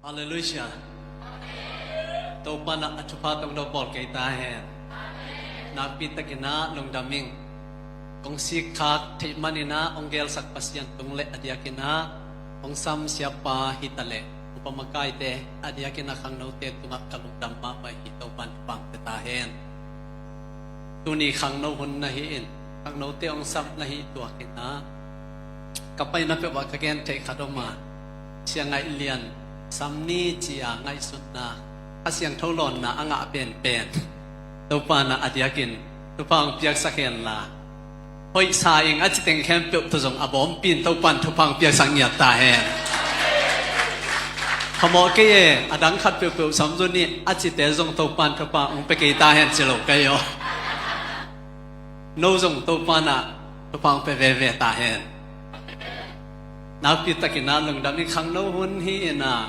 Hallelujah. Topana atupatong do bol kay tahen. Napita kina nung daming kung sikak ti manina onggel sak pasyan tungle adia kina ong sam siapa hitale upamakay te adia kina kang note tungak kalung damma may hitopan pang tahen. Tuni kang no hun nahiin kang note ong sam nahi tua kina kapay na pe wakagen te kadoma siya nga ilian samni chia ngai sunna asyang tholon na anga pen topana adiakin topang piak sakhen la hoi sa ing achiteng khem pe to jong abom pin topan topang piak sangya ta he khamo ke ye adang khat pe samjun ni achite jong topan topa ong pe ke ta hen chilo kayo no jong topana topang pe ve ta hen Napi takina lung dami khang no hun hi na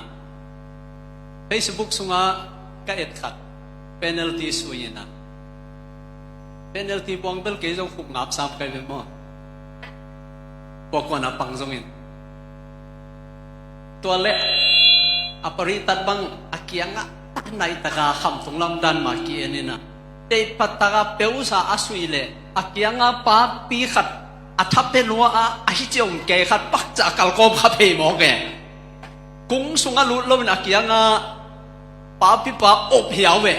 Facebook sunga ka khat penalty suina penalty bong bel ke jong khuk ngap sap kai mo ko na pangjongin toale aparitat bang akianga nai taka kham thunglam dan ma ki enina te pataga peusa asuile akianga pa pi khat athap te nuwa a hi chong ke khat pak cha kal kom kha phe mo ke kung sunga lut lo na kianga pa pi pa op hiaw we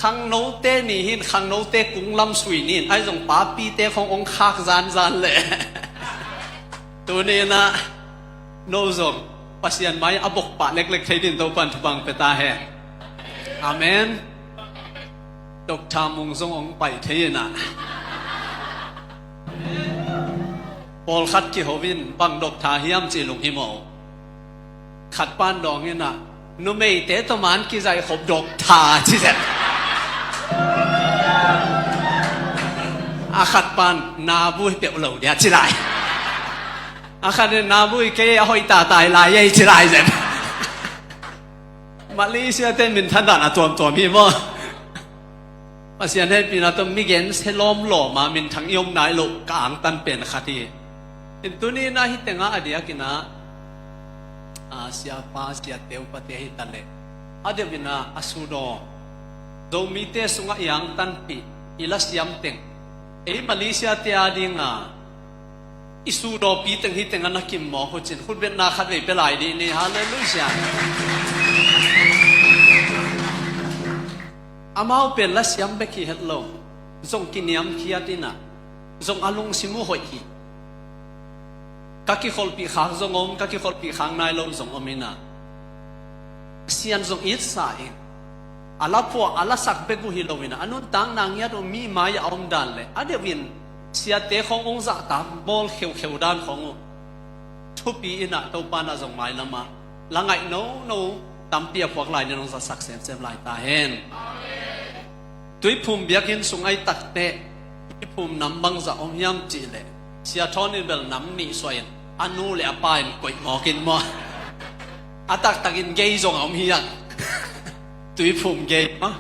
khang no te ni hin khang no te kung lam sui ni ai jong pa pi te khong ong khak zan le tu ni na no zong pasian mai abok pa lek lek thai din to pan thubang peta he amen tok thamung zong ong pai thei na Paul khat ki hovin bang dok tha hiam chi lung hi mo khat pan dong ina nu mei te to man ki zai khop dok tha chi se a khat pan na bu pe lo dia chi lai a khat na bu ke hoi ta tai lai ye chi lai se Malaysia ten min than da na tom hi mo Asian he pinatom migen selom lo ma min thang yom nai lo kang tan pen khati intuni na hitenga adia kina asia pa sia teu pate hitale adebina asudo domite sunga yang tan pi ilas yam teng Malaysia te adinga isudo pi teng hitenga nakim mo hochin khulben na khat ve pelai di ni hallelujah Amau pen las yam beki hello zong kiniam khiatina zong alung simu hoi hi kaki khol pi khang zong om kaki khol pi khang nai lo zong omina sian zong it sai ala po ala sak begu hi lowina anun tang nang ya do mi mai om dan le adewin sia te khong ong za ta bol kheu dan khong thupi ina to pana zong mai lama langai no tampia phok lai ni nong sa sak sem lai ta hen Tui phum biakin sungai takte phum nambang za om yam chi le sia thonin bel nam ni soin anu le apain koi mokin mo atak takin gei zong om hiang tui phum gei ma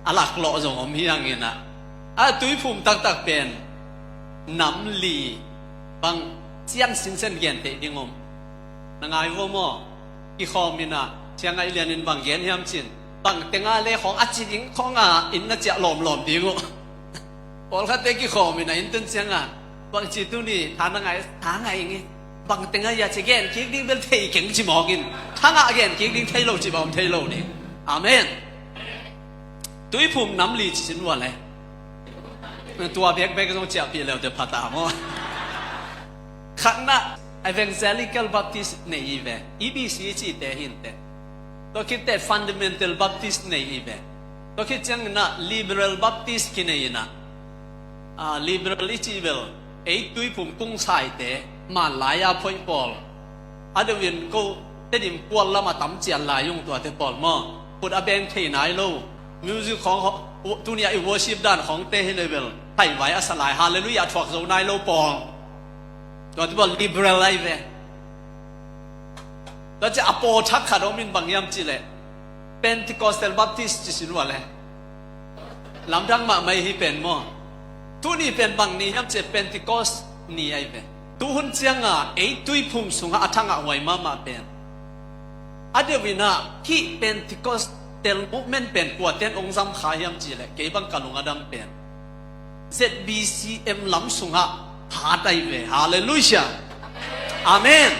alak lo zong om hiang ina a tui phum tak pen nam li bang chiang sin sen gen te dingom nangai wo mo ki khomina chiang ai lianin bang gen hiam chin bang tenga le khong aching khonga in na cha lom dingo pol kha te ki khom ina in tun changa bang chi tu ni thana ngai ngi bang tenga ya che gen ki ding bel thei keng chi mo gin thanga gen ki ding thei lo chi bom thei lo ni amen tui phum nam li chin wa le tua bek jong cha pi le de phata mo khana evangelical baptist nei ve EBC chi te hin te to kite fundamental baptist nei ibe to kitchang na liberal baptist kineina liberal ichivel ei tui phum kung sai te ma laya phoi pol adewin ko tedim pol lama tam chian la yung to te pol mo put a ben thei nai lo musicของtunia I worship dan ของ te level ไต้ไว้อาสลาย hallelujah ถอกโซนายโลปองตัวที่บอก liberal ไอ้เวแล้วจะอโปชักขาดมินบางยามจีเลยเป็นที่กอสเตลบัพติสต์สินว่าเลยลำดังมาไม่ให้เป็นมั้งทุนี่เป็นบางนี้ยามจะเป็นที่กอสนี่ไอ้เวทุนเจียงอ่ะไอ้ตุยพุ่มสุงอาทังอ่ะไว้มาเป็น อเดวินะที่เป็นที่ก็เตลมุเมนเป็นกว่าเต้นองค์ซ้ำขายยังจีเลยเก็บังกะลุงอดัมเป็น ZBCM ลำสุงะหาได้เวฮาเลลูยาอาเมน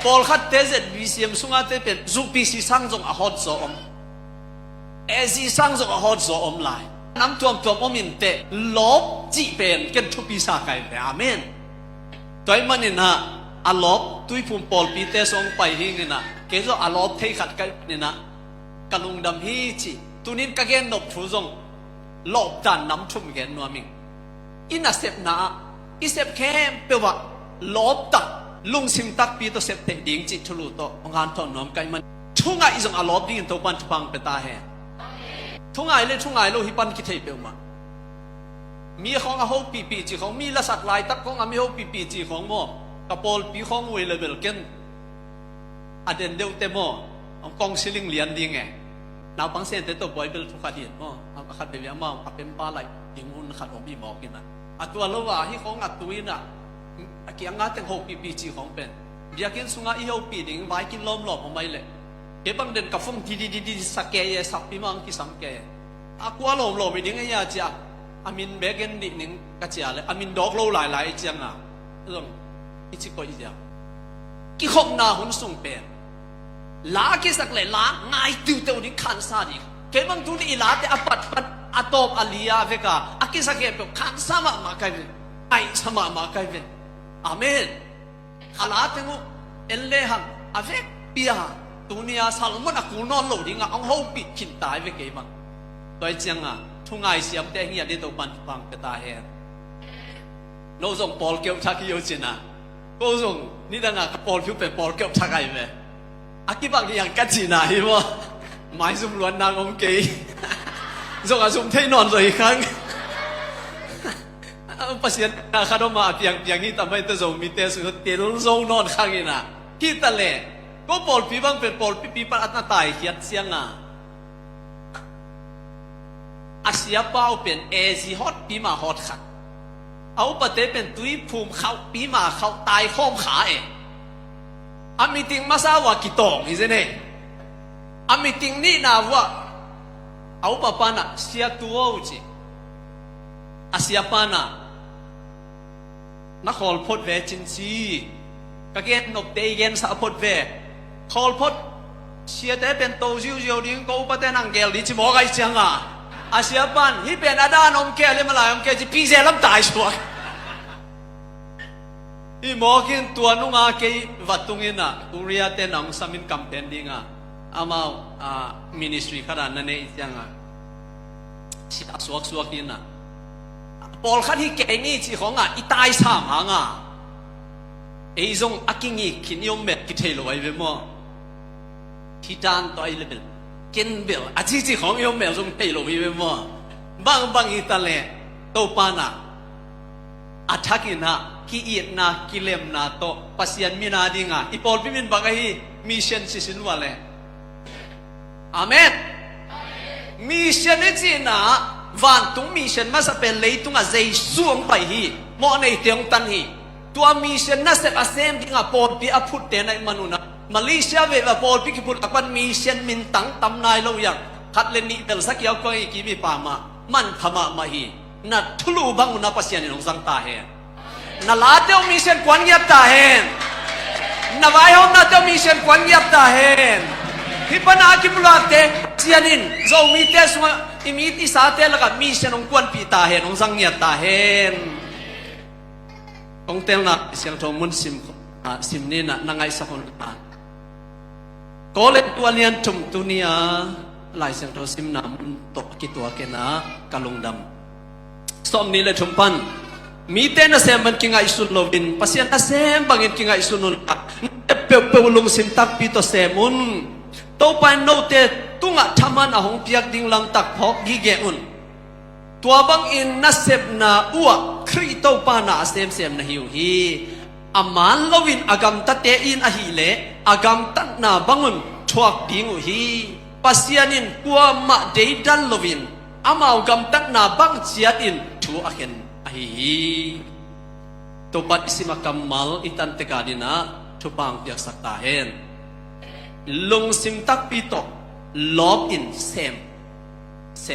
พอลขัดเต ZBCM สุงะเตเป็นซูปีซีสังจงอหดโซอมเอซีสังจงอหดโซอมไลน้ำท่วมอมินเตลบจีเป็นกันทุปีสาไกเวอาเมนตัวมันนี่นะอลบตุยพุ่มพอลปีเตสองไปหิงนะเกจอลบเทขัดกันนี่นะกะลุงดำฮีจีตุนินกะเกนนบฟูจงลบจานน้ำชุ่มเกนนัวมิงอินาเซปนาอิเซปแค่เปว่าลบตักลุงสิมตักปีตัวเซปเตดิ้งจิทะลุโตงานทอนน้อมไกมันทุ่งไงจงอลบดิ้งตัวปันทุพังเปตาเฮทุ่งไงเลยทุ่งไงโลหิปันคิดให้เปลมามีของอาหูปีจีของมีละสัตลายตักของอามีหูปีจีของโมกระโปลปีของเวลเบลเกนอเดนเดวเตโมกองซิลิงเลียนดีไงนาบังเซนเตตัวบอยเบลทุกขัดเดียนมั้งขัดเดียนมั้งเป็นปลาไหลยิงหุ่นขัดอมีหมอกินนะตัวละว่าที่ของอัดตัวน่ะเกี่ยงงานแต่งหกปีจีของเป็นเบียกินสุงาอีหูปีดิ่งไว้กินล้อมหลบออกมาเลยเก็บบังเดินกับฟุ้งดีสักแก่สักปีมังกี่สังแก่กลัวล้มไปดิ่งไอ้ยาจ้าอามินเบกินดิ่งกระเจียเลยอามินดอกโลหลายๆจังอ่ะเรื่องอีจิโกอีจังกี่ของนาหุ่นส่งเป็นลาเกสักเลยลาง่ายติวเตวนี่ขันซาดิเก็บบังทุนอีลาเตอปัดอัตบอลียาเวกาอากิสักเก็บขันสมามาไกเวไอสมามาไกเวอาเมนขลาเตงูเอลเลหังอาเวกปียตุนียาสัลมุนอากูนอนโลดิงาองหูปิขินตายเวกเก็บังโดยจังอ่ะทุ่งไอเสียมเตงยาเดตัวปันฟังเปตาเฮโนซงปอลเกี่ยวชักโยจินะโกซงนี่ดังอ่ะปอลผิวเป็นปอลเกี่ยวชักไอเวอากิบังยังกัดจีน่าหิวะหมายสุมล้วนนางองเกยส่งอาสุมเทนอนเลยครั้งปัสยันข้าดมาเปียงนี้ทำไมตัวส่งมีเตสุดเตลุส่งนอนข้างนี้นะที่ตะเล่ก็ปอลปีบังเป็นปอลปีปัดอัตนาตายเขียดเสียงอ่ะอาเซียป้าเป็นเอซีฮอตปีมาฮอตขัดเอาปะเตเป็นตุยภูมิเขาปีมาเขาตายข้อมขาเออามิติงมาซาว่ากิตองอิเซเน่อามิติงนี่นาว่าเอาปะปานะเสียตัวอุจิอาเสียปานะนักขอลพดเวจินซีกะเกนนบเตยเกนสะพดเวขอลพดเสียแต่เป็นโตจิวจิวดิ้งกูปะเตนังเกลดิจิโมไกจังอ่ะอาเสียปานฮิเป็นอาดานอมเกลเลยมาลายอมเกลจิปีเซลัมตายชัวอีหมอกินตัวนุ่งอาเกยวัดตรงนี้นะกุริยาเตนังสามินคัมเปญดิ้งอ่ะอามามินิสทรีขนาดนั้นเองยังอ่ะสิอาสวกนี่นะปอลขัดที่เก่งนี่จีของอ่ะอีตายสามหางอ่ะไอ้ทรงอากิงี้ขินยมเบ็ดกิเทลไว้เว้ยมั้งที่ด้านตัวไอ้เลเบลกินเบลอาจีของยมเบ็ดทรงเทลไว้เว้ยมั้งบางอีตาเล่ตัวปานะอาทักินะki iet na kilem na to pasian mina dinga ipol pimin bagahi mission sisin wale amen mission ni na van tung mission ma sa pen lei tunga zai suang pai hi mo nei teong tan hi tua mission na se asem dinga pol pi aput te nai manuna malaysia ve va pol pi ki put apan mission min tang tam nai lo yang khat le ni bel sak yaw ko ki mi pa ma man phama ma hi na thulu bang na pasian ni long sang ta he na lateo mission kwan yap ta hen na vai hom na teo mission kwan yap ta hen hi pana ki bulate sianin zo mi te suma imiti sa te laga mission ong kwan pi ta hen ong sang yap ta hen ong tel na siang thong mun sim ni na nangai sa kon ta kole tualian tum tunia lai siang tho sim na mun to ki to ke na kalungdam som ni le thumpanมีเต้นเสมันกิงไอสุนโลวินปัสยันเสมบางอย่างกิงไอสุนนละเปลงสิมตักปีตัวเสมุนโตไปโนเตตุงะทามันอาหงเปียกดิ่งลังตักพอกกิเกอุนตัวบางอินนัเสบนาอัวครีโตปานาเสมนะฮิวฮีอามันโลวินอากามตัดเตอินอหิเลอากามตัดนาบังอุนชวกปิงอุฮีปัสยันินกัวมาเดดันโลวินอามากามตัดนาบังเจียอินทูอาเคนahi to bat isima kamal itan tekadina thupang piak sakta hen ลงซิมตักปีโตลอบอินเซ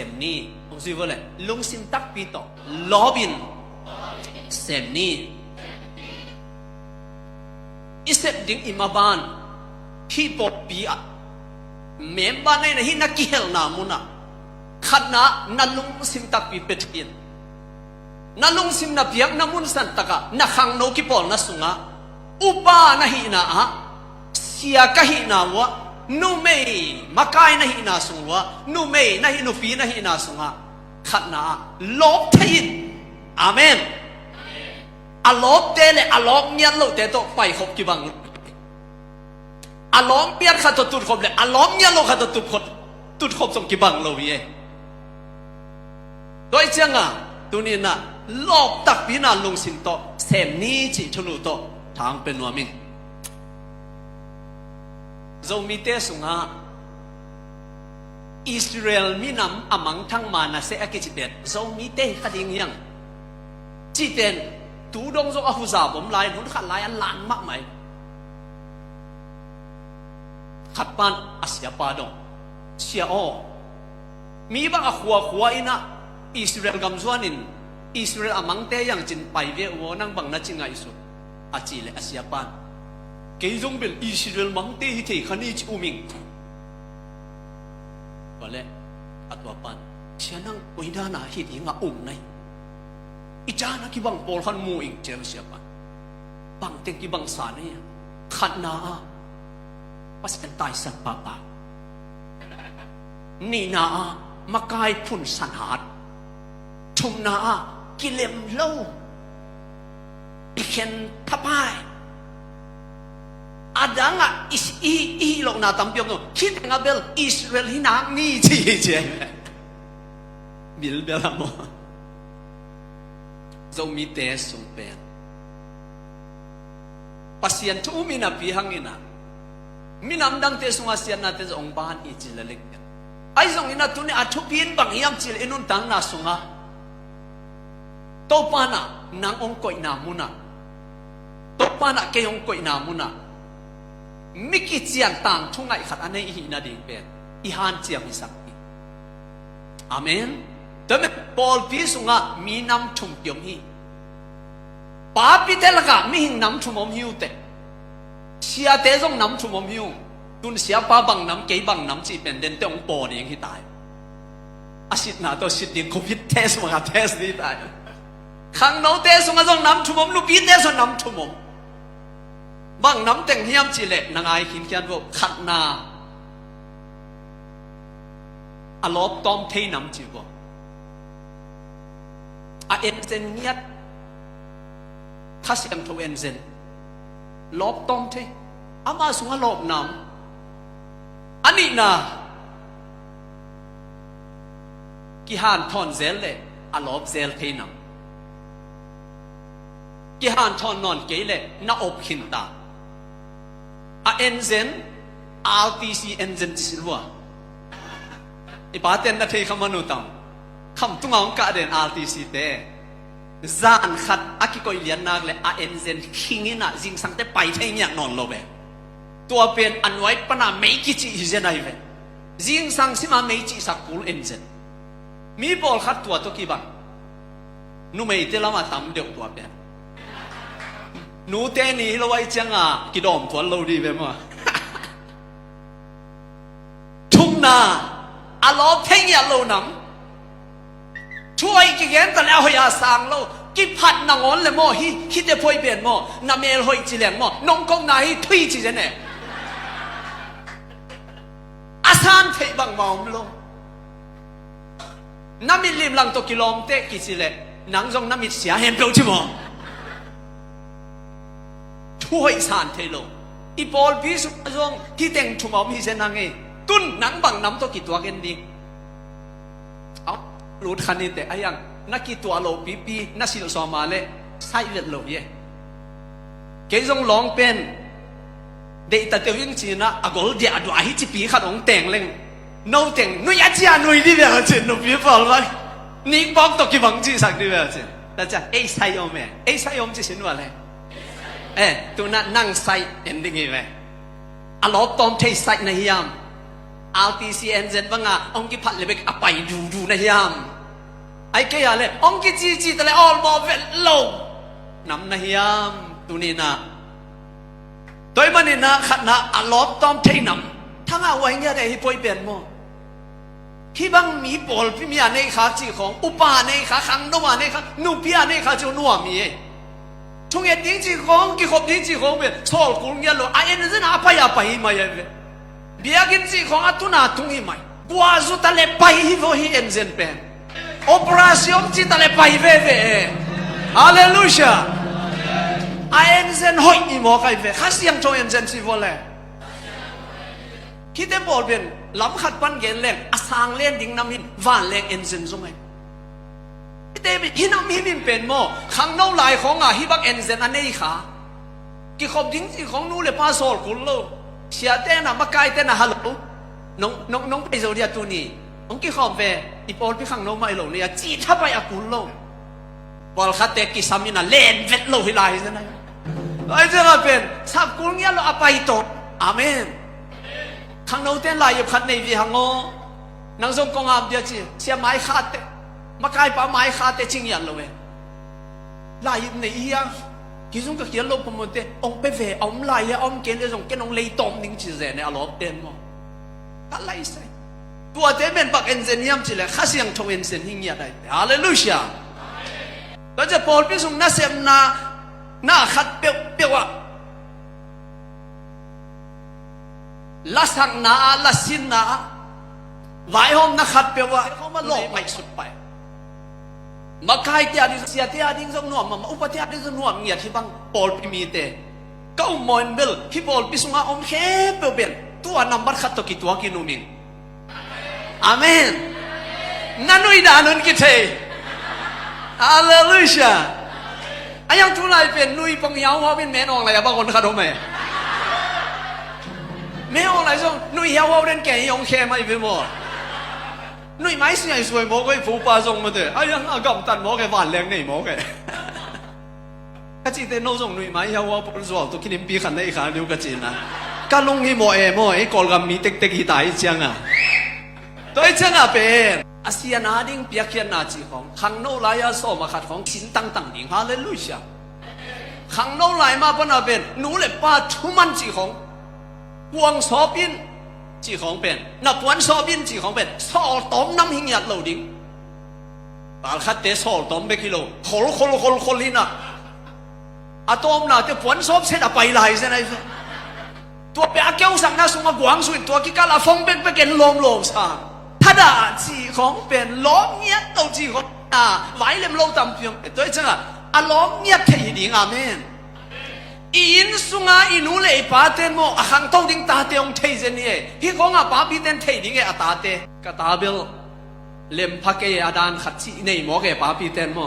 มนี่ผมสิว่าเลยลงซิมตักปีโตลอบอินเซมนี่อิเซบดิ้งอิมาบานพี่ปอบปีอะเมมบานในหินักกิเฮลนามุนะขัดนะนั่นลงซิมตักปีเป็ดเปียนนั่นลงซิมนับยังนั่นมุนสันตะกะนักขังโนกิปอลนัสุงะอุปานะหินาอะเสียกะหินาวะนูเมย์มาไกนะหินาสุงวะนูเมย์นะหินูฟีนะหินาสุงะขัดนะลบเทียนอาเมนอาลบเตเลอาลบเมียนโลเตโตไปขบกิบังอาลบเมียนขัดตุดขบเลยอาลบเมียนโลขัดตุดขบส่งกิบังโลวีโดยเจ้าตัวนี้นะลบตักพินาลงสินโตเซมนี้จิทนุโตทางเป็นวามิงเรามีเตสุงะอิสราเอลมีนำอามังทั้งมานะเสอกิจิเบตเรามีเตขัดยังจิเตนตูดงจงอาหุซาผมลายนุนขัดลายอันล้านมากไหมขัดปานอาเซียปาดงเชียโอมีบางขวอินะอิสราเอลกำจวนินอิสราเอลอามังเตยังจินไปเวอวนังบังนัดจิงไงสุดอาจีเลอาเซียปานเกี่ยงเป็นอิสราเอลมังเตฮิเทขันีจิอุมิงก็เลยอัตวปานเชียนังวินานาฮิตยิงอาอุ่มไงอีจานะกิบังโปลขันมูอิงเจลเซียปานบังเต็งกิบังสานี่ขัดนาปัสกันตายสัตว์ป่านี่นามาไกายพุ่นสันหาดชุมนากิเลมเล่าอีเข็นทับไายอาดังอ่ะอีโลกนาตัมเปียกโนคิดงาเบลอิสราเอลหินางนี่จีเจบิลเบลามเรามีเตสส่งเป็นปัสยันทูมินาพิหังอินะมินำดังเตสุงอาเซียนนาเตสองบานอีจิลเล็กไอ้ส่งอินะตุนี่อัทุพินบังยามจิลอินุนตังนาสุงาโตปานะนางองค์กอยนามุนะโตปานะเกยองกอยนามุนะมิกิเจียนต่างทุ่งไอขัดอันนี้หินาดิ่งเป็นอีฮันเจียมอิสักอาเมนแต่เมื่อปอลพิสุงะมีน้ำชุ่มเกี่ยมฮีป้าพิเตลกะมีหินน้ำชุ่มอมหิวเตเสียเตจงน้ำชุ่มอมหิวตุนเสียป้าบังน้ำเกยบังน้ำจีเป็นเด่นเตองปอนี่ยังที่ตายอาชิตนาตัวชิดยังโควิดเทสมาเทสนี่ตายขังโนเตสุงะจงน้ำชุ่มอมลูกพีเตสน้ำชุ่มอมบังน้ำเต็งเฮียมจีเล่นางไอหินเขียนว่าขัดนาอลอบตอมเทน้ำจีว่าเอ็นเซนเนียดทัศน์ทูเอ็นเซนลอบตอมเทอามาสุงะลอบน้ำอันนี้นะกิฮานทอนเซลเล่อลอบเซลเทน้ำกิฮานทอนนอนเกยเล่น่าอบขินตาเอ็นเซนRTC เอ็นเซนจิสิลวะอีป้าเต้นนาทีคำมนุษย์ตังคำตุ้งเอากะเด่น RTC เต้จานขัดอากิโกยเลียนนักเลยเอ็นเซนคิงินะจิงสังเตไปเที่ยงนอนโลเบตัวเป็นอันไว้ปนาไม่กิจิฮิเจนไอเวจิงสังสิมาไม่จิสักกูเอ็นเซนมีบอลขัดตัวกี่บังนู่ไม่เตละมาทำเดียวตัวเป็นนู่เตนี่เราไว้จังกิดอมตัวเราดีไปมั้งทุ่งนาอารมณ์เที่ยงเราหนำช่วยกิเกนแต่แล้วหอยาสังเรากิพัดนางอนเลยมั้งฮิตเดพอยเปลี่ยนมั้งน้ำเมลหอยจีเหลียงมั้งน้องกงนายทุยจีเจเน่อาซานเทบังมองลงน้ำมิลิมลังตัวกิโลมเตกิจีเล่นางจงน้ำมิเสียเห็นเปล่าใช่มั้งช่วยสานเทโลอีบอลพิสุจงที่แต่งทุ่มอมีเซนังเอตุนหนังบังน้ำตัวกี่ตัวกันดีเอาหลุดคันนี้แต่ไอ้ยังนักกี่ตัวโลปีนักสิลสอมาเลยใส่เวทโลเย่เกยจงลองเป็นเด็กแต่เตียวยิ่งจีนะอากอลเดียดว่าฮิจิปีขัดองแต่งเล่งโนแต่งนุยอาจารย์นุยดีแบบเช่นนุปีฟอลไว้นี่บอกตัวกี่บังจีสักดีแบบเช่นแต่จะไอ้ใส่ยอมไหมไอ้ใส่ยอมจะเช่นว่าอะไรตัวนั้นนั่งใส่เอ็นดิ้งไงอ อลอบตอมเทใส่ในยามอาร์ทีซีเอ็นเซนบังอาองกิพัดเลเบกอไปดูในยามไอ้แกยาเลยองกิจีแต่เลยออลมอเวลโลนำในยามตัวนี้นะโดยมันนี่นะขณะอลอบตอมเทนำทั้งเอาไว้เงี้ยได้ให้ป่วยเปลี่ยนมั้งที่บางมีปอลพี่มีอะไรขาจีของอุปาในขาขังนัวในขาหนูพี่อะไรขาจูนัวมีช่วงเย็นดิ้งจีของกี่ขบดิ้งจีของเป็นชอลกุลเงี้ยโลไอ้เนี่ยจะน่าไปอะไปมาเยอะเลยเบียกินจีของอัตุนาตุงหิมายบัวสุดทะเลไปฮิโวฮิเอ็นเซนเป็นโอเปอเรชั่นจีทะเลไปเว่เว่ฮาเลลูยาไอเอ็นเซนหอยอีโมกไอเว่ข้าเสียงช่วงเอ็นเซนสิวเลยคิดได้บอกเป็นล้ำขัดปันเกณฑ์แรงอาสางเล่นดิ้งน้ำหินว่านแรงเอ็นเซนสมัยคิดได้หินน้ำหินเป็นโมขังโนลายของฮิบักเอ็นเซนอันนี้ขากี่ขบดิ้งจีของนู้นเลยพาโซลกุลโลเสียเต้นมาไกลเต้นฮัลโหลน้องไปโซเดียตัวนี้น้องกี่ขอบเวอีปอลพี่ขังน้องไม่หลงเนี่ยจีถ้าไปอากุลโลบอลคัดเตกิสามินาเล่นเวทโลฮิลายใช่ไหมไอ้เจ้าเป็นสับกุลเงี้ยเราเอาไปต่ออาเมนขังน้องเต้นลายอยู่ขัดในวิหังโง่นางทรงกงอาบเดียจีเสียไม้ขาดเตมาไกลป้าไม้ขาดเตจริงยันเลยลายในอียกิจงก็เขียนลบพมันเตองไปเวอมลายอมเกณฑ์จงเกณฑ์องเลยตอมนิ่งจีเจเนี่ยอารมณ์เด่นมั้งอะไรสิตัวเต้เป็นปักเอ็นเซนยามจีเลยข้าเสียงทงเอ็นเซนหิ้งยาได้ฮาเลลูยาแล้วจะพอลพิสุงน่าเสียมน่าขัดเปียวลัสังนาลัสินนาไว้ห้องน่าขัดเปียวเขามาหลอกไม่สุดไปมาใครเตียดิเสียเตียดิ้งสงนวมมาอุปเตียดิ้งสงนวมเนี่ยที่บังปอลพิมีเตก็มอนเบลที่ปอลพิสุงอาอมเข็บเปลี่ยนตัวนับบัตรขัดตกิตัวกินุมิงอาเมนนั่นนุยดานุนกิเทฮาเลลูยาไอ้ยังทุลัยเป็นนุยปังยาวว่าเป็นแม่นองอะไรบางคนขัดไหมแม่นองอะไรส่งนุยยาวว่าเป็นแก่ยองแค่ไม่เป็นหมดนุยไม้สิ่งสวยหมอก็ผูปาส่งมาเถอะไอ้ยังอากำตันหมอแกหวานแรงนี่หมอแกก็จีเตโนส่งนุยไม้ยาวว่าปุ่นสวอตัวกินปีขันในขาเดียวก็จีนะก็ลงให้หมอไอ้กอลกัมมีเต็กๆที่ตายจังอ่ะตัวไอ้จังอ่ะเป็นอาเซียนาดิ้งเปียกเขียนนาจีของขังโนลายาโซมาขัดของสินตั้งดิ้งฮาเลลูยาขังโนลายมาปนเป็นหนูเล็บป้าทุมันจีของกวงสอบินจีของเป็นนับวันสอบินจีของเป็นสอต้มน้ำหิงยัดเหลาดิ้งตาลคัดเตะสอต้มเบกิโลโคลินะอะต้มน่ะเตะวันสอบเสร็จไปไหลเส้นไอ้ตัวเปียกเกี่ยวสังน่าสงกวางสุดตัวกิกาลาฟงเป็นเกณฑ์ลมซาถ้าด่าจีของเป็นล้อมเงี้ยตัวจีของไว้เล่มโลตามเพียงตัวจังอ่ะล้อมเงี้ยเทียดิ้งอาเมนอินสุงาอินูเลยป้าเต้นโมอ่างต้องดิ้งตาเตียงเทียนนี่พี่ของอ่ะป้าพี่เต้นเทียดิ้งอ่ะตาเตกตาเบลเล่มพักเกยอาดานขัดชีในหมอแกป้าพี่เต้นโม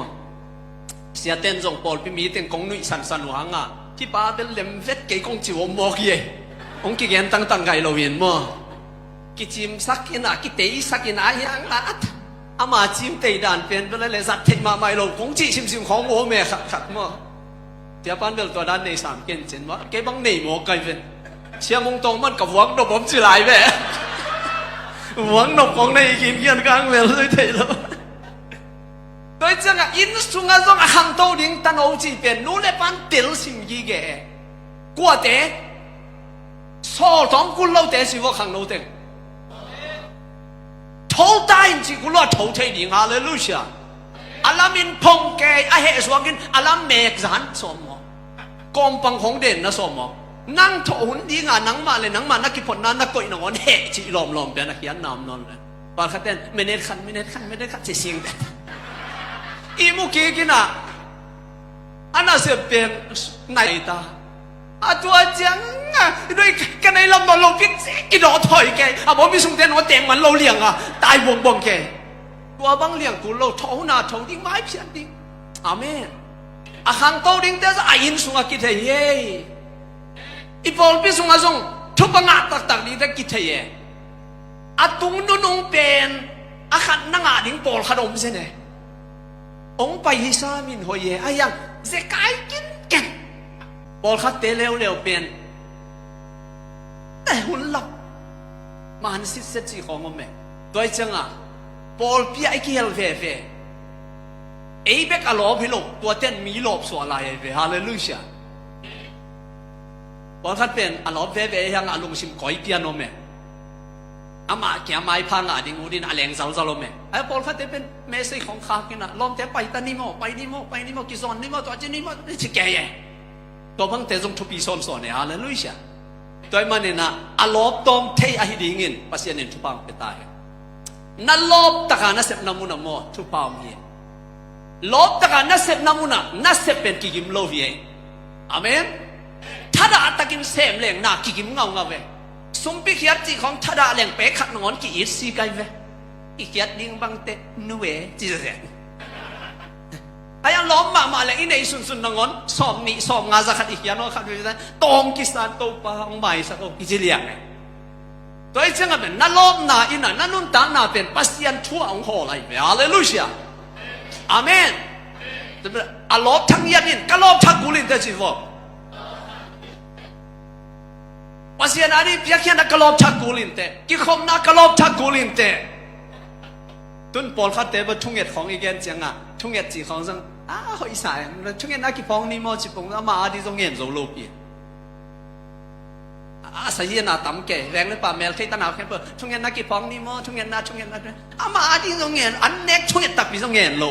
เสียเต้นส่งปอลพี่มีเต้นกงนุ่ยสันหวังอ่ะที่ป้าเบลเล่มเวทเกยกงจิ๋วหมอเกยองค์กิเกนตั้งไกลเราเห็นมั้งกิจิมสักกินะกิเตยสักกินะยังอ่ะอามาจิมเตยด่านเป็นเป็นอะไรสัตว์เทมาไม่ลงคงจีชิมของโมเมขัดมั้งเดี๋ยวปันเบลตัวด้านใน3เกณฑ์เจนว่าเก็บังในหมอไกลเป็นเชียมงตรงมันกับหวังดอกผมจีไหลแม่หวังดอกของในกินเกียนกลางเลยเลยเทแล้วโดยจังอ่ะอินสุงาจงอ่างโตดิ้งตันโอจีเป็นนู้นเลยปันเตลสิมยีเกกัวเตสอต้องกุลเราเตสิว่าขังโนเตทูตายจริงกุลว่าทูเทดิ้งฮาเลลูยาอาลามินพงเกยอาเหตุสวากินอาลามเมกซันสมมกอมปังของเด่นนะสมมนั่งโถหุ่นดีงานนั่งมาเลยนั่งมานักกิพนันนักกอยนอนเฮจีลอมเป็นนักยันนำนอนเลยปาร์คเต้นไม่เน็ตขันเสียงแต่อีมุกีกินะอันนั้นเสียเป็นไหนตาตัวจังด้วยกันในลำนอนลงพิษกินรอถอยแกบอกมีสุงเต้นว่าเต็มมันเราเลี้ยงตายบ่งแกตัวบางเลี้ยงกูเราท้องหน้าท้องดิ้งไม้เพียงดิ้งอาเมนหางโตดิ้งแต่จะอินสุงกิเทเยอีพอลพิสุงอาจงทุบงาตักดีแต่กิเทเยตุงนุ่งเป็นขัดนั่งดิ้งปอลขนมเสน่องไปฮิซามินหอยอายังเสกายกินปอลขัดเตะเร็วเป็น หุ่นลับมันสิเสจีของอมแม่ตัวจังอ่ะปอลปีไอคิเฮลเฟเอเบกอลอบฮิโลตัวเต้นมีลบสวลายเฟฮาเลลูยาปอลคัดเป็นอลอบเฟยังอารมณ์ชิมก้อยเปียโนแม่อามาแกไม่พังอ่ะดิงูดินอเลงสาวๆแม่ไอ้ปอลคัดเป็นเมสซี่ของข้ากินอ่ะลองแต่ไปตานิโมไปนิโมกิซอนนิโมตัวจีนิโมนี่ชิแกยัยตัวพังแต่จงทุบปีซอนสอนเนี่ยฮาเลลูยาตัวมันเนี่ยนะอลอบตอมเทอหิดิงินภาษาเนี่ยทุบังเปตายนั่นลบตะการนัสเซปนามุนาโมทุบเอามีลบตะการนัสเซปนามุนานัสเซปเป็นกิกิมโลวีอาเมนถ้าด่าตะกิมเซมเล่งน่ากิกิมเงาเวสมปิขียจีของถ้าด่าเล่งเป๊ะขัดนอนกิอิสซีไกเวอีกขียดิ้งบังเตนัวจีเซไอ้ยังล้อมมาเลยอินเอซุนนงอนสอมนี่สอมงาจะขัดอีกอย่างน้อยขัดไปได้ตองกิสานโตปาองใบสักอิจิเลียงไงตัวไอ้เจ้าเป็นนั่นล้อมนาอินะนั่นนุ่นตานาเป็นปัสยันทั่วองค์อะไรไปฮาเลลูยาอาเมนจะเป็นอลอบทั้งยันนินก็ลอบทั้งกุลินเตจิโวปัสยันอันนี้เพียงแค่นักลอบทั้งกุลินเตกิคมนักลอบทั้งกุลินเตตุนปอลขัดเตบทุ่งเอ็ดของอีกอย่างจังอ่ะทุ่งเอ็ดจีของซังหอยสายทุ่งเอ็ดนักกีฬานี่มอจิปงมาดีตรงเงินโซโลปีสายนาตั้มแก่แรงหรือเปล่าแมวที่ตะหนาวแค่เปิดทุ่งเงินนักกีฬานี่มอทุ่งเงินมาดีตรงเงินอันเน็กทุ่งเอ็ดตักปีตรงเงินโล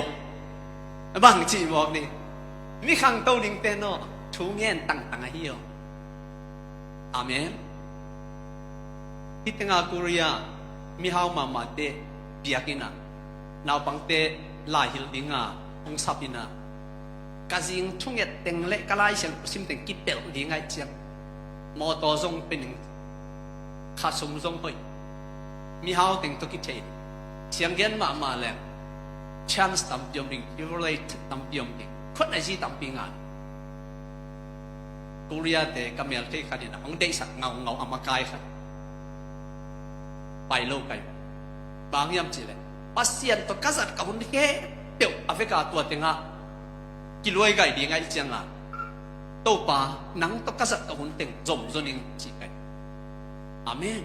บางจีบอกนี่มีขังโตดิ่งเตนโนทุ่งเงินตั้งเฮียวอาเมนที่ตั้งอากุริยามีฮาวมาเตเบียกินะนาวปังเตลายหิลดิงาองซับินะกาจิงทุ่งเอ็ดเต็งเล็กกลายเสียงซิมเต็งกิเปลดีไงเจียงมอตอซงเป็นขาสมซงไปมีฮาวเต็งตุกิเทเสียงเงินมาแล้วchance ตั้มเปียมดิง evaluate ตั้มเปียมดิงคนไหนจีตั้มปีงานกุริยาเตกำเมลเทขัดินะองเดสักเงาอมากายขัดไปโลกไปบางยามจีเลยปัสยันตัวกัดกับคนที่เดี๋ยวอเฟริกาตัวเต็งอ่ะกิโลไก่ดีไงเจียงอ่ะโตป่านังตัวกัดกับคนเต็งจมจนยังจีไก่อาเมน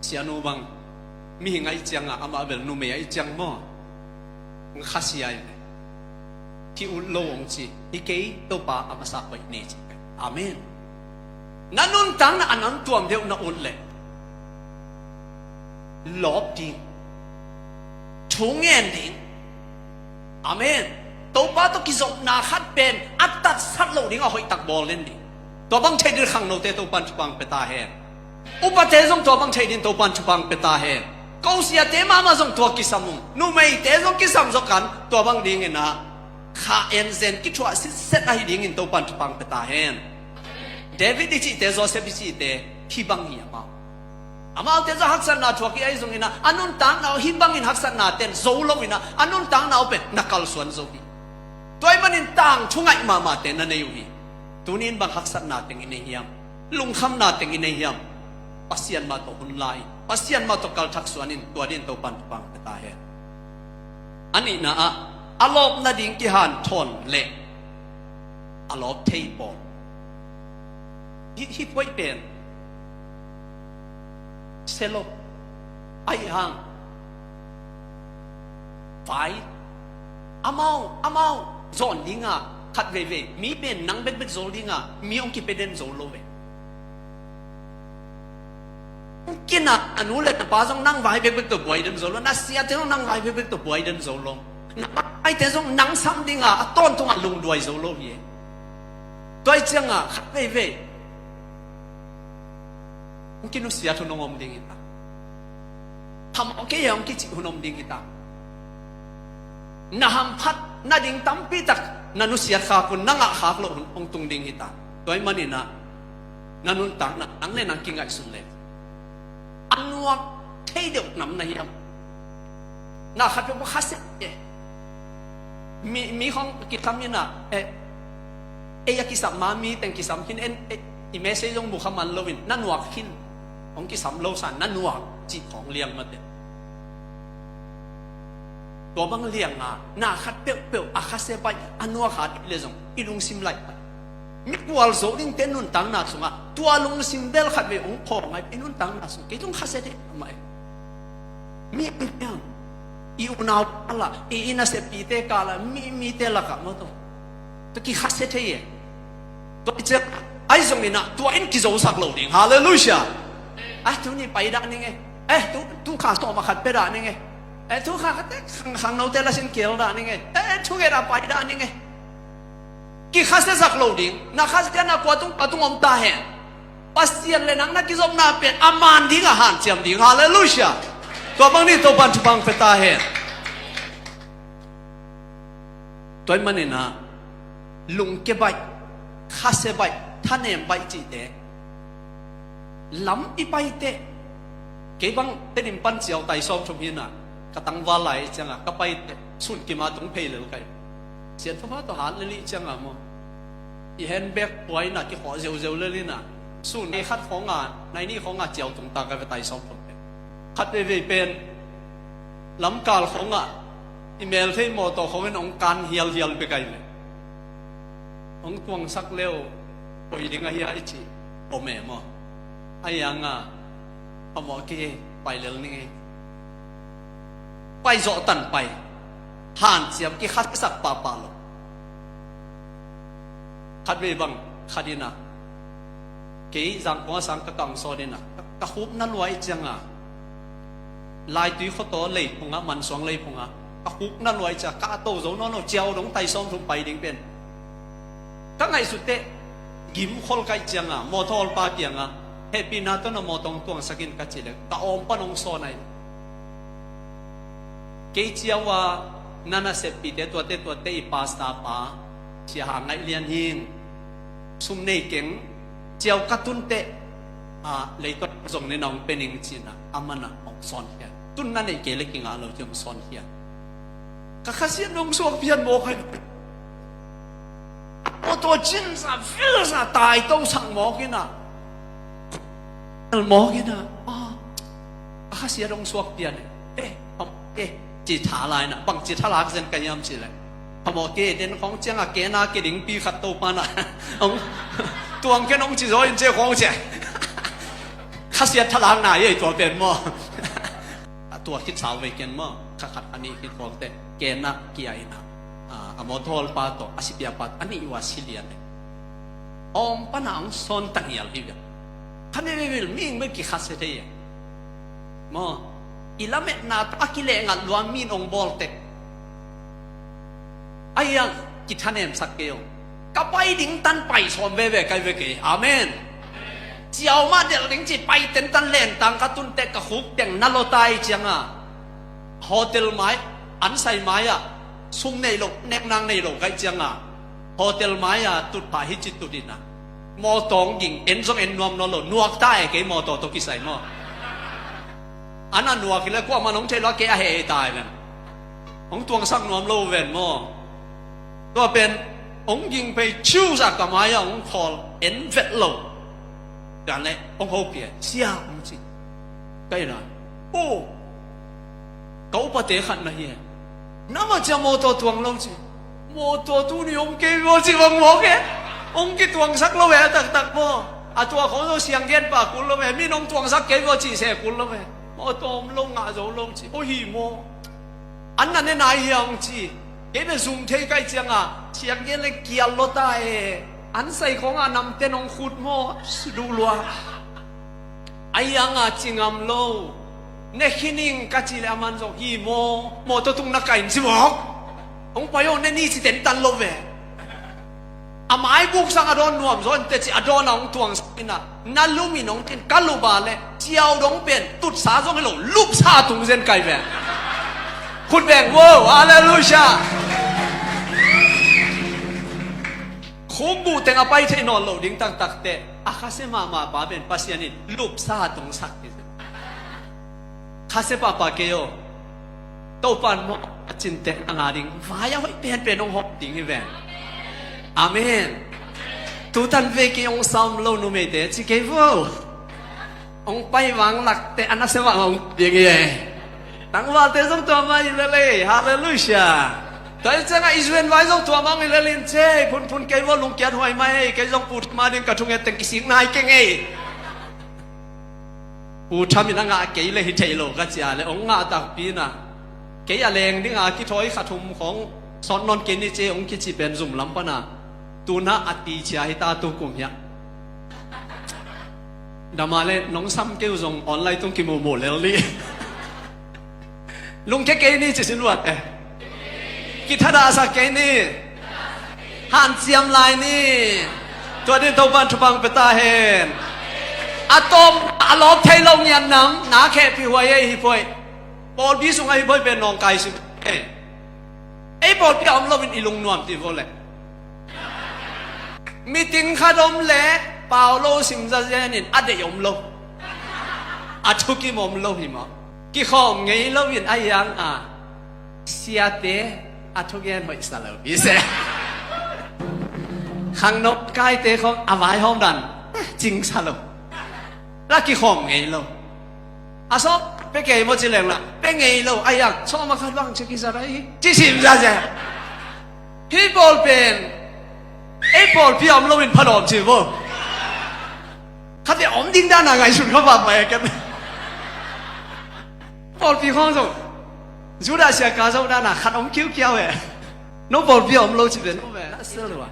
เสียนูบังมีไงเจียงอ่ะอามาเบลนูเมียเจียงมั่งข้าเสียเลยที่อุโลงจีที่เกย์โตป่าอามาสักไปนี่จีไก่อาเมนนั่นนุ่นตั้งนั่นอันนั้นตัวเดียวนั่นอุ่นเลยลบดิทุ่งเงินดิอาเมนตัวป้าตัวกิจนาขัดเป็นอัตตัดสัตว์เหล่านี้เอาหอยตักบอลเล่นดิตัวบังใช้ดินขังโนเตตัวปันชุบังเปตาเฮอุปเทศงตัวบังใช้ดินตัวปันชุบังเปตาเฮเขาเสียเตมาส่งตัวกิสามุงนู่ไม่เตส่งกิสามสกันตัวบังดิ่งนะข้าเอ็นเซนกิจวัตรเสร็จให้ดิ่งตัวปันชุบังเปตาเฮเดวิดดิจิเตโซเซบิจิเตที่บังเหียมาอามาเตจะหักสันนาชัวกี้ไอ้ตรงนี้นะอันนู้นต่างเราหิบังอินหักสันนาเต้นโซโลวินะอันนู้นต่างเราเป็นนักการส่วนโซกีตัวมันอินต่างช่วงไอ้มาเต้นนั่นเองอยู่ตัวนี้บังหักสันนาเต็งอินเฮียมลุงคำนาเต็งอินเฮียมปัสยันมาตัวหุ่นลายปัสยันมาตัวกัลทักส่วนอินตัวดินตัวปันปังกระตายอันนี้นะอารมณ์นาดิ่งกิฮันทนเละอารมณ์เทย์บอลฮิปไว้เป็นเซลล์ไอ้ห่างไฟอามาโซนดิ้งอ่ะขัดเว่มีเป็นนังเป็นโซนดิ้งอ่ะมีองค์กิเป็นโซนโลเวกินอ่ะอนุเลตป้าส่งนั่งไว้เป็นตัวบวยเดินโซนโลน่าเสียเท่านั่งไว้เป็นตัวบวยเดินโซนโลไอ้เท่าส่งนั่งซ้ำดิ้งอ่ะต้นตรงอ่ะลุงด้วยโซนโลเย่ตัวจังอ่ะขัดเว่mungkin usia tu nongom ding kita, ham oke ya mungkin cik hunom ding kita, naham pat nading tampi tak nanusia khakun nangak khak lo ong tung ding kita, toy manina nanun tak na ang le nang kingai sunle, anuak teidok nam na hiam, na khat pe khase mi hong kitam ni na ya kisam mami teng kisam kin imese yong Muhammad lovin nanuak hinองกิสามโลสันนั่นหนวกจีของเลี้ยงมาเด็ดตัวบังเลี้ยงอ่ะหน้าขัดเปรี้ยวอาคาเซไปอันนัวขาดเลยส่งอีลุงซิมไลไป mi kwal zo ding ten nun tang na sunga tua lung sim bel khat ve ong kho mai pe nun tang na su ke tung khase de mai mi piang I unaw ala I ina se pite kala mi te la ka mo to ki khase the ye to che ai zong ina tua in ki zo sak lo ding hallelujah ai tu ni pai da ni nge tu kha to ma khat pe da ni nge tu kha khat khang no te la sin kel da ni nge tu ge da pai da ni nge ki khase sak lo ding na khase na kwa tung om ta he pasien le nang na ki zom na pe aman ding a han chiam ding hallelujah to bang ni to ban chu bang pe ta he toy manina lung ke bai khase bai thanem bai chi te lam I bai te ke bang tenim pan chiao tai som thum hin na ka tang wa lai changa ka pai te sun ki ma tung phei le kai sian phama to han le li changa mo I handbag poi na ki ho zeu le li na sun ne khat khonga nai ni khonga chiao tung ta ka tai som thum khat ve pen lam kal khonga email thei mo to khowen ong kan hial pe kai le ong tuang sak leo poi dinga hi ai chi o me mo ayanga amo ke pai le ni pai zo tan pai han chiam ki khat sak pa lo khat ve bang khadina ke jang ko sang ka kang so dina ka khup na luai changa lai tui kho to lei phunga man song lei phunga ka khup na luai cha ka to zo no chiao dong tai som thum pai ding pen ka ngai su te gim khol kai changa mo thol pa pianga happy na to no mo tong tuang sakin ka chile ka om panong so nai ke chiawa nana se pi te I pasta pa chia ha ngai lian hin sum nei keng chiao ka tun te lei to zong ne nong pening china amana ong son hia tun na nei ke le kinga lo jong son hia ka khasian nong suak pian mo khai o to chin sa fil sa tai to sang mo kina mo kina khasian nong suak pianจิตาลายนะบังจิตาลากเซนกันยามสิเลยพมเกเดนของเจียงเกนาเกดิงปีขัดโตปานะตวงแค่น้องจิโรอินเจของเจข้าเสียทลางหนาใหญ่ตัวเป็นมั่วตัวคิดสาวไปกันมั่วขัดอันนี้คิดของแต่เกนาเกียนะอมทอลปาโตอาศิเปียปัดอันนี้วาซิเลียนอมปนังซอนตังยาลิเบียท่านไม่วิลมิ่งไม่กี่ข้าเสียได้มั่วilamet na akile ngal luamin ong bolte ayang kithanem sakeo kapai ding tan pai som ve kai ve ke amen chiao ma del ding chi pai ten tan len tang ka tun te ka khuk teng nalotai changa hotel mai an sai mai a sum nei lo nek nang nei lo kai changa hotel mai a tut pa hi chi tudina mo tong ging en song en nuam no lo nuak tai ke mo to ki sai moอันนั้นนัวกิเลกว่ามันองเทล้อแกเฮตายเป็นองตวงสักนวมโลเวนมั่วตัวเป็นองยิงไปชิวสักกับไม้องคอลเอ็นเวทโลอย่างนี้องเขาเปียเสียองจริงใกล้หน่อยโอ้เขาปฏิขันมาเฮียน้ำมันจะโมตัวตวงลงสิโมตัวตู้นี่องเกวจิวังโมเกองกิตวงสักโลเวตักมั่วตัวเขาตัวเสียงเย็นปากกุลโลเวมีน้องตวงสักเกวจิเสกุลโลเวโมตอมลงอาโจลงจีโอ้หิโมอันนั้นเนี่ยนายยังจีเก็บซุ่มเทใกล้เจียงเชียงเย็นเลยเกียร์รถได้อันใส่ของนำเต้นองขุดโมดูลัวไอ้ยังจิงามโลเนคินิงกัจจิเลมันโจหิโมตัวตุงนักไก่สิบอกองไปโอเนนี่สิเต็นตันโลเวอาไม้บุกสังอดอนนวมส่วนแต่จิอดอนน้องตวงสินะนั่นลูมีน้องเป็นกัลลูบาเลยเจียวน้องเป็นตุดสาส่งให้หลงลูกชาตุงเส้นไก่แบงคุณแบงว้าวฮาเลลูยาคงบูแต่งไปที่นอนหลงดิ้งตั้งตักแต่อาคาเซมาป้าเป็นปัสยานิลูกชาตุงสักทีคาเซป้าเกโยโตปันโมจินเตงงาดิ้งฟ้ายาไว้เป็นน้องหอบดิ้งให้แบงอาเมนทุกท่านเวกีองซ้ำโลนุเมเตจิเกฟองไปวางหลักแต่อันนั้นเสว่าองเดียงเย่ตั้งว่าเตส่งตัวมาอยู่เลยฮาเลลูยา แต่จังไงอิสราเอลไว้ส่งตัวมังอิเลลินเช่พุนเกว่าลุงเกียรติหอยไหมเกยส่งปูดมาดึงกระทุงเงต็งกิสิงนายเก่งไงปูทำยังไงเกยเลยหิเทโลกัจจาเลยองงาตักปีน่ะเกยอะไรนี่งาคิดถอยขัดทุมของสอนนอนเกนี่เจองคิดจีเป็นซุ่มลำปนาตูน่าอติเชียหิตาตุกุมยะดามาเลยน้องซ้ำเกี่ยวส่งออนไลน์ต้องกินหมดแล้วลี่ลุงแค่เกนี่จะสินวัดกิทดาสักเกนี่หันเสียมลายนี่ตัวนี้ตัวบันทุบังเปตาเห็นอะตอมอะลอบเทลงยันน้ำนาแค่พี่หัวเย่ฮิปอยบอลพี่ส่งให้ฮิปอยเป็นน้องไก่สิไอ้บอลพี่อมเราเป็นอีลุงนวมตีบอลเลยมีติงขาดมเละเปล่าโลสิมจะเจนินอะเดียมโลอะทุกิมอมโลหิมะกี่ข้อไงเราเป็นไอ้ยังเสียเตะอะทุกอย่างไม่สลายพิเศษข้างนอกใกล้เตะของอวายห้องดันจริงสลายแล้วกี่ข้อไงเราอาซอกไปเกี่ยวมั่วจีเหลงละไปไงเราไอ้ยังชอบมาขัดบังเช็คกิสอะไรจีสิมจะเจพี่บอลเป็นไอ้บอลพี่อมเราเป็นพลอมจีบเขาจะอมดิ้งด้านอะไรสุดเขาบอกไปกันบอลพี่ข้องส่งจุดอาเซียกาโซด้านน่ะขัดอมคิ้วเกี้ยวน้องบอลพี่อมเราจีเป็นน้องแบบเสือเลยวะ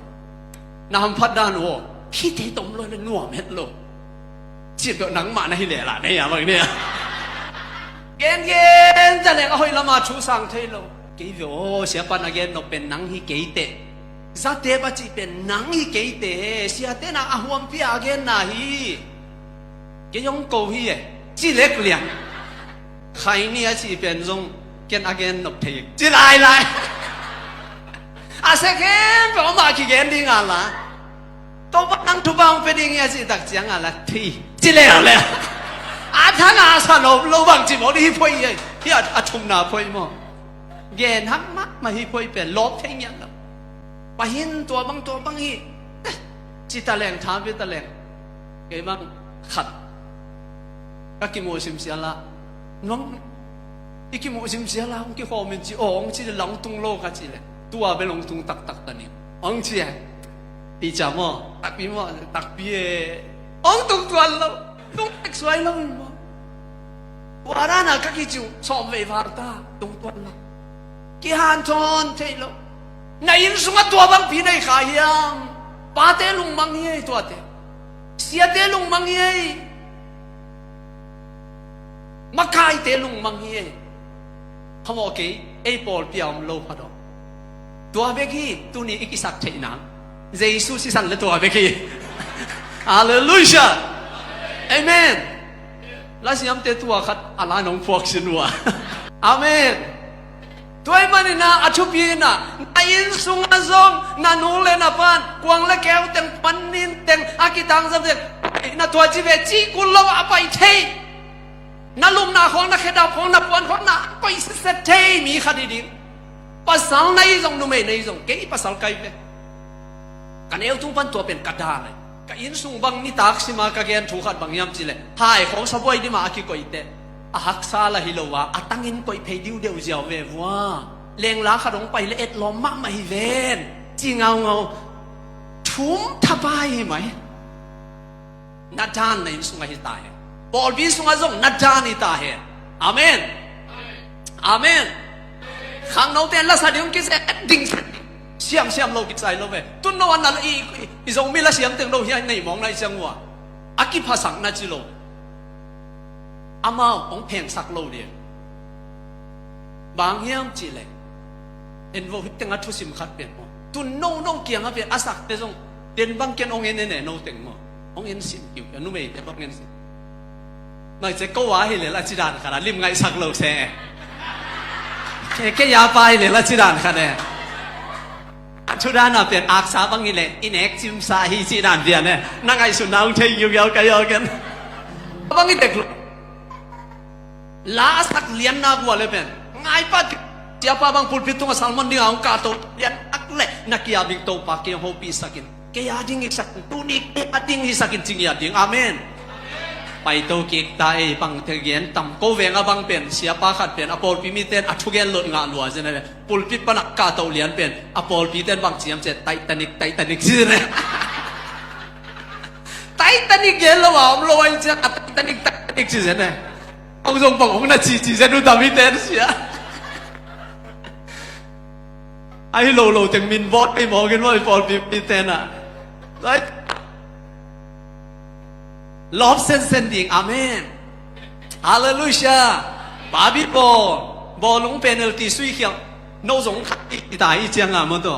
น้ำพัดด้านวัวพี่เตะตมเลยนัวเม็ดโลจีบตัวหนังหมาในเหล่ละเนี่ยอะไรเนี่ยเกณฑ์จะเลี้ยงเอาให้ละมาชูสังเทโลเกี่ยวเสียปันเกณฑ์นกเป็นหนังที่เกยเตจะเตะปัจจุเป็นหนังที่เกยเตเสียเตน่ะอาหวมพี่เกณฑ์น่ะฮีเกยงโกฮีจีเล็กเลี้ยงใครเนี่ยจีเป็นจงเกณฑ์เกณฑ์นกเทจีไล่อาเซเกณฑ์ผมมาขี้เกณฑ์ดิ้งอะไรตัวนั่งทุบางเป็นดิ้งยังจีตักเจียงอะไรทีจีเล็กเลยอาท่านอาสาโลบังจีบอกที่พ่อยยังที่อาชุมนาพ่อยมั้งเกณฑ์ทั้งมัดมาที่พ่อยเป็นลบเท่งยังแล้วไปเห็นตัวบางฮีจิตตะแหลงถามเป็นตะแหลงเกี่ยบังขัดก็กิโมซิมเสียละน้องอีกิโมซิมเสียละองค์ข้อมันจีองค์จีหลังตุงโลกจีเลยตัวเป็นหลังตุงตักตอนนี้องค์จีปีจามอตักปีมอตักปีองค์ตุงตัวเราตุงเอ็กซ์ไวเราเป็นมั้งวารานะก็คิดจูชอบเวฟาร์ตาตุงตัวเรากี่ฮันทอนเทโลนายอินสุงตัวบางปีในขายยังปาเตลุงมังเย่ตัวเตเสียเตลุงมังเย่มาขายเตลุงมังเย่เขาบอกกี่ไอ้บอลเปียมโลพอดตัวเบกี้ตัวนี้อีกสักเทนังเจสุสิสันเลตัวเบกี้ฮาเลลูยาเอเมนแล้วสิยามเตตัวขัดอะไรน้องพวกสินัวอาเมนตัวมันนี่นะอาชุบีนะนายอินสุงอาซงนานูเลนะปันกวางเลแก้วเต็งปันนินเต็งอากิตังสับเต็งนาตัวจีเวจีกุลลาวะไปเทนาลุมนาของนาเขดาของนาปวนของนาไปเสร็จเทมีคดีดิภาษาในซงนุ่มในซงเกี่ยภาษาไกลเลยกันเอวทุบันตัวเป็นกระดาเลยกันอินสุงบังนิตักสิมากันเกนถูกขัดบางยามจีเลยหายของสบายดีมาอากิโกอิเตอาฮักซาลาฮิโลวะอาตังอินก็เพย์ดิวเดียวเจียวเวฟว่าเลี้ยงล้าขนมไปเลเอ็ดล้อมมากไม่เวนจีเงาทุ่มทับายไหมนัดจานในสุงให้ตายบอลวิสุงอาซงนัดจานี่ตายอาเมนอาเมนข้างนอกเต็นละสัตย์ยงกิเซดิ้งเสียมโลกิใจโลเวตุนโนวันนั้นอีซงมีละเสียมเต็งโลเฮียในมองในจังหวะอากิภาษาหน้าจิโลอามาของเพลงสักโลเดียบางยามจีเลยเอ็นโวฮิตตั้งอัตุสิมขัดเป็นมั้งตุนโน่เกี่ยงอะไรอาศักเตจงเดินบางเกี่ยงองเงินเนี่ยโน่เต็งมั้งองเงินสิมกิวยันนุ่มเอ๋แต่บางเงินสิไม่จะก็ว่าให้เลยละจีดานขนาดริมไงสักโลเซ่แค่ยาไปเลยละจีดานขนาดชุดนั้นเป็นอักษรบางอย่างเลยอินเอ็กซิมซาฮิจีดานเดียเนี่ยนั่งไอ้สุนัขใช้ยูเยากันบางอย่างเด็กลาสักเลียนนักวัวเลยเป็นไงปัดเจ้าป้าบางพูดพิจารณาสัลมันดิ้งเอากาโตเลียนอักเล่นักยาบิกโตปากเกี่ยวหัวปีสักินแกยาดิ้งอีกสักตัวนี้แกยาดิ้งอีกสักินจริงยาดิ้งอาเมน ไปโตกิกตายปังเทเกียนตำโกเวงบังเป็นเสียปาขัดเป็นอปอลปีมีเต้นอัทุเกนหลุดงานลัวใช่ไหมปุลปิดปนักกาเตาเลียนเป็นอปอลปีเต้นบังเจียมเจ็ดไททานิกใช่ไหมไททานิกเกลแล้วว่าอมลอยจะไททานิกใช่ไหมองค์ทรงปังองค์น่าจีจะดูตามีเต้นเสียไอ้โลจังมินบอสไอ้หมอกันว่าไอ้ปอลปีมีเต้นอ่ะลอบเส้นดิ่งอาเมนฮาเลลูยาบาบิบอลงเป็นเอลตีสุยเขียวโนสงขัดอีตายอีเจียงอ่ะมันตัว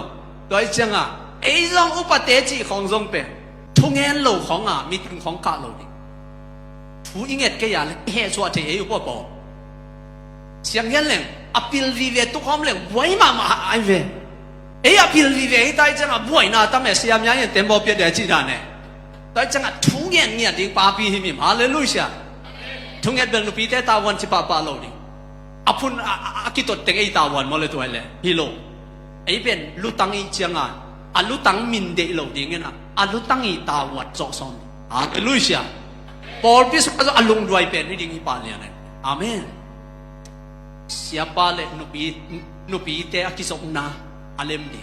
อีเจียงอ่ะไอ้รองอุปเตจิของทรงเป็นทุกเงินโลของอ่ะมีถึงของกาโลดิทุกเงินก็อย่าเลยเฮชัวเทย์อยู่บ่เสียงเงินเลยอภิลวิเวทุกความเลยไว้มาไอ้เวไอ้อภิลวิเวไอ้ตายจังอ่ะบ่อยนะตั้งแต่เสียมยังเต็มบ่เปียเดียจีดานเนี่ยแต่จังอ่ะทุกเงินเนี่ยดิ้งปาปีหิมิมฮาเลลูยาทุกเงินเป็นลูกปีเตตาวันที่ปาโลดิอภุนอากิตตเต็งไอ้ตาวันมาเลยตัวเลยฮิโลไอ้เป็นลูตังอีจังอ่ะลูตังมินเดโลดิเงี้ยนะลูตังอีตาวันจอกซอนฮาเลลูยาปอลพิสก็อลุงด้วยเป็นนี่ดิ้งอีปาเลยนะอาเมนsiapa le nupi te akisok na alem ni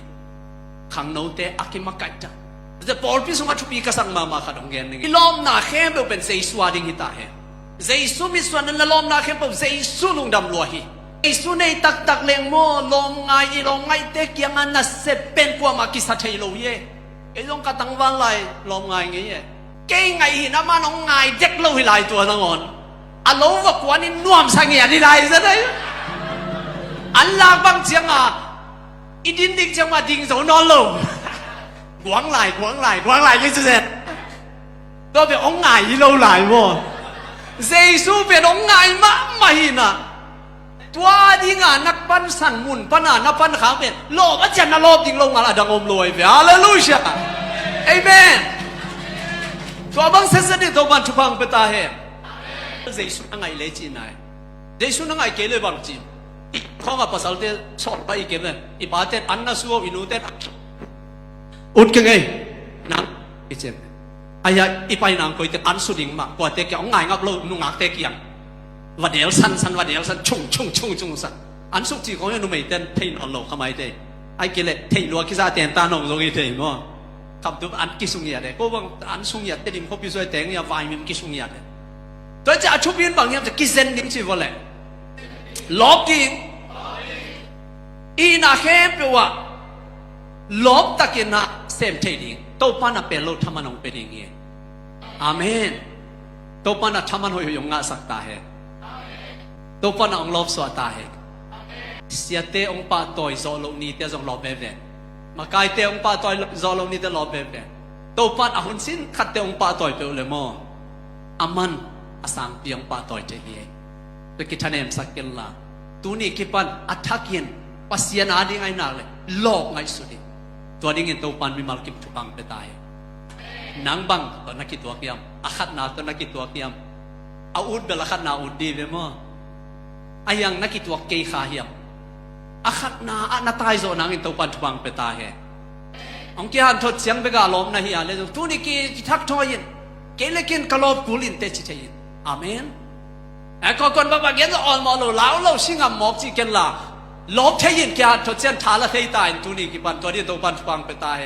khang no te akimakai ta the paul pi suma chupi kasang mama khadong gen ni lom na khem be pen sei swading hita he jaisu mi swan na lom na khem be jaisu lung dam lo hi jaisu nei tak leng mo lom ngai te kyang na se pen kwa ma ki sa thai lo ye e long ka tang wang lai lom ngai nge ye ke ngai hi na ma nong ngai dek lo hi lai tua ngon a lo wa kwa ni nuam sang ya ni lai za dai Allah bang chiang à idin dik chiang ma ding zo non lo quảng lại cái gì đó bị ông ngài lâu lại vô Giêsu bị ông ngài mà hin à tua đi ngà nắp pan san mun pan à nắp pan kháng bên lốp ở chân nó lốp ding lông à là đang ôm lùi về hallelujah amen tua bang sẽ đi đâu ban chụp bang bê ta hè Giêsu ngài lấy chi này Giêsu ngài kể lời bằng chiข้องภาษาเตชอบไปอีกเกมเลยอีบาเตอันน่าสู้อินูเตอุดกันไงนังอีเจมอายะอีไปนังก็อีเตอันสุดิงมากกว่าเตะเอาง่ายงับโลนุ่งงักเตะเกียงวัดเดียวสันวัดเดียวสันชุ่งสันอันสุจีของยังนุ่มไม่เต้นเทนอัลโลทำไมเตะไอ้เกล็ดเทนลัวกิซาเตนตานงลงอีเตะมั้งคำตัวอันกิสุงยาเดก็ว่าอันสุงยาเตดิมเขาพิจารณาเตงยาวายมิมกิสุงยาเดตัวจะชุบยินบางอย่างจะกิเซนดิ้งสิวะเลยลบดิ้งอีน่าเข้มเปล่าลบตะกินน่ะเซมเทดิ้งตัวปานะเป็นโลธรรมนองเป็นอย่างงี้อาเมนตัวปานะธรรมนองยงงาสักตาเหตัวปานะองลบสวดตาเหเสียเตองปาตอยโซโลนีเตจงลบเบเบมาไกเตองปาตอยโซโลนีเตลบเบเบตัวปานะหุ่นสินขัดเตองปาตอยเปล่าเลยมั้งอามันอาสังเปียงปาตอยเจเฮียตัวกิจเนมสักเกลลาตัวนี้กิปันอัฐกินปัสยานาดิ้งไอ้นาเลยโลกไงสุดตัวดิ้งเงินตัวปันมีมาลกิมทุบังไปตายนังบังตัวนักกิตัวเกียมอาขัดนาตัวนักกิตัวเกียมเอาอุดเบลขัดนาอุดดีเวมั้งไอ้ยังนักกิตัวเกยขาเหียมอาขัดนาอันนาตายโซนังเงินตัวปันทุบังไปตายองค์การทดเสียงไปกาลมนะเฮียเลยตัวนี้กิทักทอยินเกลิกินกลอบกุลินเตชิเชยินอาเมนไอ้คนบางอย่างก็อ่อนมอลเราสิ่งอ่ะมอกจีกันละลบเทียนแกทดเสียงทาละเทียตายตัวนี้กี่ปันตัวนี้ตัวปันฟังไปตาย